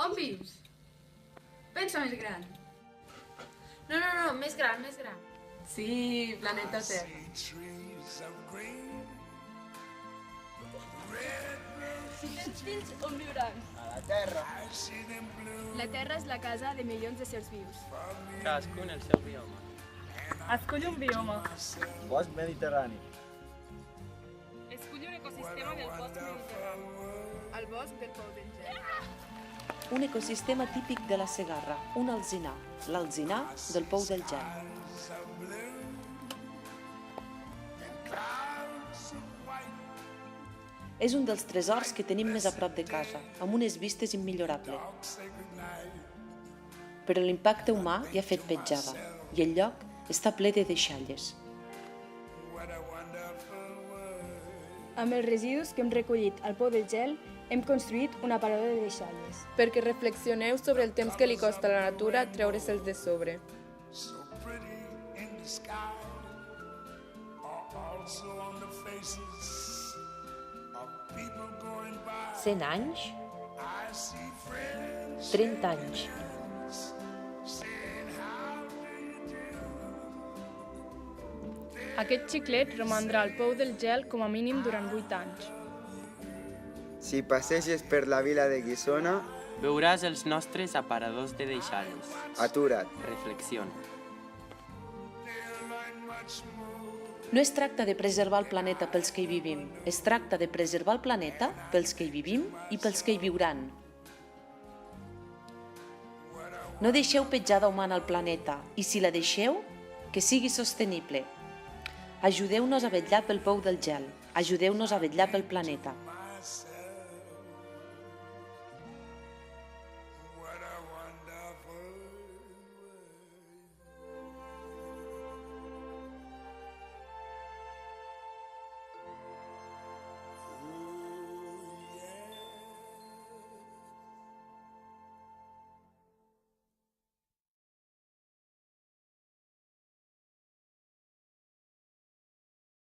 On vius? Pensa més gran. No, més gran. Sí, planeta Terra. Si tens fills, on viuran? A la Terra. La Terra és la casa de milions d'éssers vius. Cadascun el seu bioma. Escull un bioma. Bosc mediterrani. Escull un ecosistema del bosc mediterrani. El bosc del Pou del Gel. Un ecosistema típic de la Segarra, un alzinar, l'alzinar del Pou del Gel. És un dels tresors que tenim més a prop de casa, amb unes vistes immillorables. Però l'impacte humà hi ha fet petjada, i el lloc està ple de deixalles. Amb els residus que hem recollit al Pou del Gel, hem construït una parador de deixalles. Perquè reflexioneu sobre el temps que li costa a la natura treure'ls de sobre. 100 anys? 30 anys. Aquest xiclet romandrà al Pou del Gel com a mínim durant 8 anys. Si passeges per la vila de Guissona, Veuràs els nostres aparadors de deixalles. atura't. Reflexiona. No es tracta de preservar el planeta pels que hi vivim, es tracta de preservar el planeta pels que hi vivim i pels que hi viuran. No deixeu petjada humana al planeta i si la deixeu, que sigui sostenible. Ajudeu-nos a vetllar pel Pou del Gel, ajudeu-nos a vetllar pel planeta.